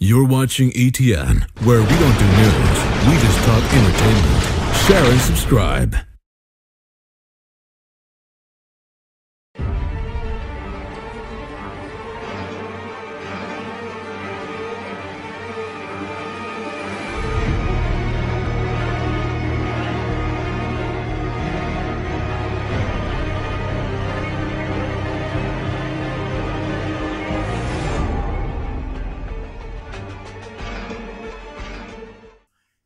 You're watching E.T.N, where we don't do news, we just talk entertainment. Share and subscribe.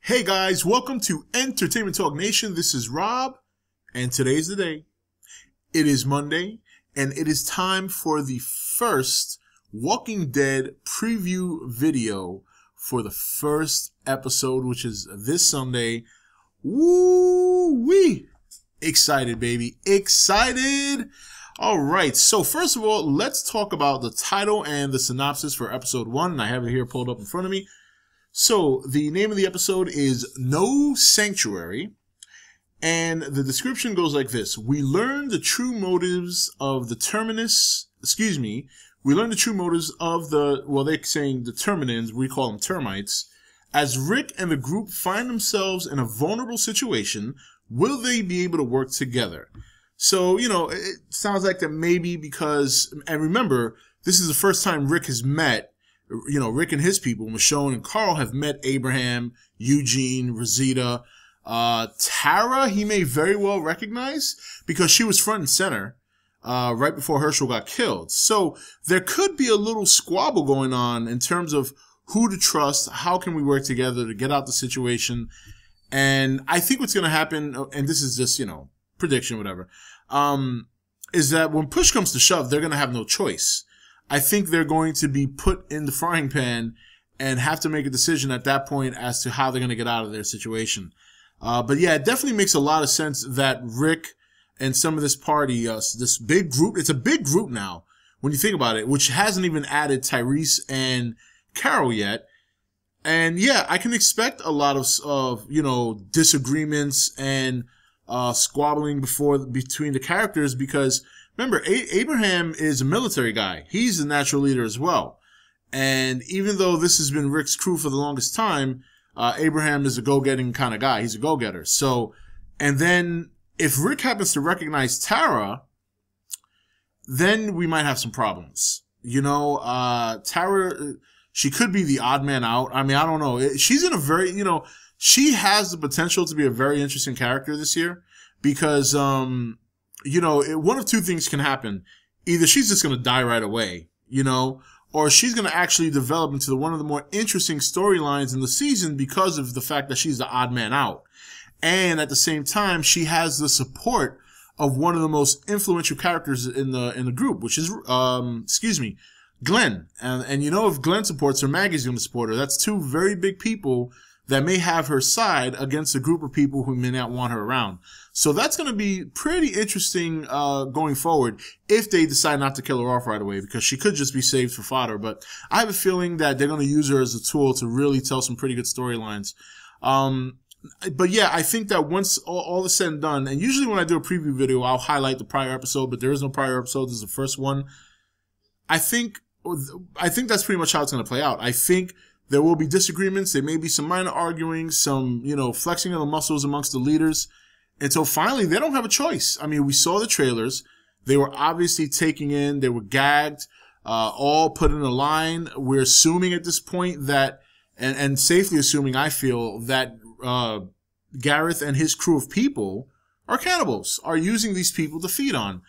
Hey guys, welcome to Entertainment Talk Nation. This is Rob, and today's the day. It is Monday, and it is time for the first Walking Dead preview video for the first episode, which is this Sunday. Woo-wee! Excited, baby. Excited! Alright, so first of all, let's talk about the title and the synopsis for episode 1. I have it here pulled up in front of me. So, the name of the episode is No Sanctuary, and the description goes like this. We learn the true motives of the we learn the true motives of the, well, they're saying the Terminans, we call them Termites. As Rick and the group find themselves in a vulnerable situation, will they be able to work together? So, you know, it sounds like that maybe because, and remember, this is the first time Rick has met, you know, Rick and his people, Michonne and Carl, have met Abraham, Eugene, Rosita. Tara, he may very well recognize because she was front and center right before Herschel got killed. So there could be a little squabble going on in terms of who to trust, how can we work together to get out the situation. And I think what's going to happen, and this is just, you know, prediction, whatever, is that when push comes to shove, they're going to have no choice. I think they're going to be put in the frying pan and have to make a decision at that point as to how they're going to get out of their situation. But yeah, it definitely makes a lot of sense that Rick and some of this party, this big group, it's a big group now when you think about it, which hasn't even added Tyrese and Carol yet. And yeah, I can expect a lot of you know, disagreements and squabbling between the characters because remember, Abraham is a military guy. He's the natural leader as well. And even though this has been Rick's crew for the longest time, Abraham is a go-getting kind of guy. He's a go-getter. So, and then if Rick happens to recognize Tara, then we might have some problems. You know, Tara, she could be the odd man out. I mean, I don't know. She's in a very, you know, she has the potential to be a very interesting character this year because, you know, one of two things can happen. Either she's just going to die right away, you know, or she's going to actually develop into one of the more interesting storylines in the season because of the fact that she's the odd man out. And at the same time, she has the support of one of the most influential characters in the group, which is, Glenn. And you know, if Glenn supports her, Maggie's going to support her. That's two very big people that may have her side against a group of people who may not want her around. So that's going to be pretty interesting going forward if they decide not to kill her off right away because she could just be saved for fodder. But I have a feeling that they're going to use her as a tool to really tell some pretty good storylines. But yeah, I think that once all is said and done, and usually when I do a preview video, I'll highlight the prior episode, but there is no prior episode. This is the first one. I think that's pretty much how it's going to play out. I think there will be disagreements. There may be some minor arguing, some, you know, flexing of the muscles amongst the leaders until finally they don't have a choice. I mean, we saw the trailers. They were obviously taking in, they were gagged, all put in a line. We're assuming at this point that, and safely assuming, I feel, that Gareth and his crew of people are cannibals, are using these people to feed on.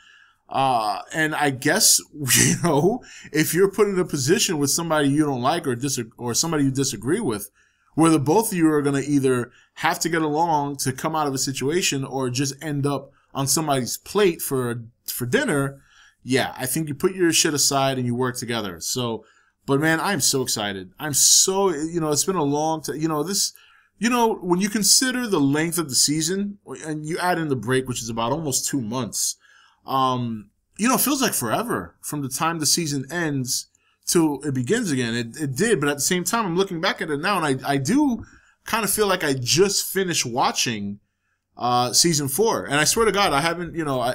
And I guess, you know, if you're put in a position with somebody you don't like or somebody you disagree with, where the both of you are going to either have to get along to come out of a situation or just end up on somebody's plate for dinner, yeah, I think you put your shit aside and you work together. So, but man, I'm so excited. I'm so, you know, it's been a long time, you know, this, you know, when you consider the length of the season and you add in the break, which is about almost 2 months, you know, it feels like forever from the time the season ends till it begins again. It did, but at the same time, I'm looking back at it now, and I do kind of feel like I just finished watching season 4. And I swear to God, I haven't, you know,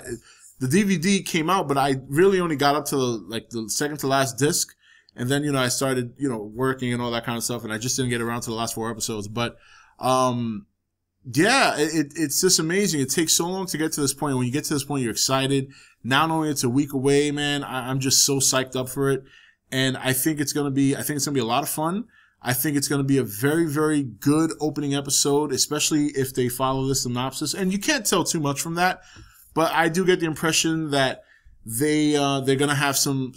the DVD came out, but I really only got up to the second to last disc, And then, I started, working and all that kind of stuff, and I just didn't get around to the last 4 episodes. But, yeah, it's just amazing. It takes so long to get to this point. When you get to this point, you're excited. Now knowing it's a week away, man, I'm just so psyched up for it. And I think it's going to be a lot of fun. I think it's going to be a very, very good opening episode, especially if they follow the synopsis. And you can't tell too much from that, but I do get the impression that they're going to have some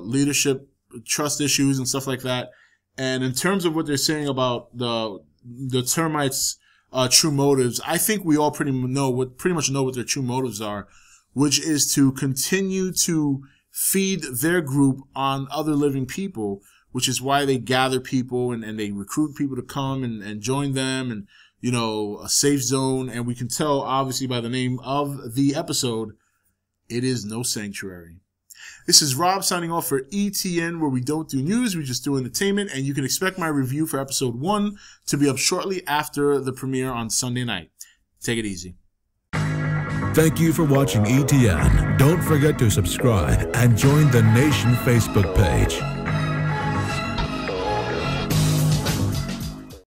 leadership trust issues and stuff like that. And in terms of what they're saying about the termites' true motives, I think we all pretty much know what their true motives are, which is to continue to feed their group on other living people, which is why they gather people and they recruit people to come and join them, and, a safe zone. And we can tell, obviously, by the name of the episode, it is No Sanctuary. This is Rob signing off for E.T.N, where we don't do news, we just do entertainment, and you can expect my review for episode 1 to be up shortly after the premiere on Sunday night. Take it easy. Thank you for watching E.T.N. Don't forget to subscribe and join the Nation Facebook page.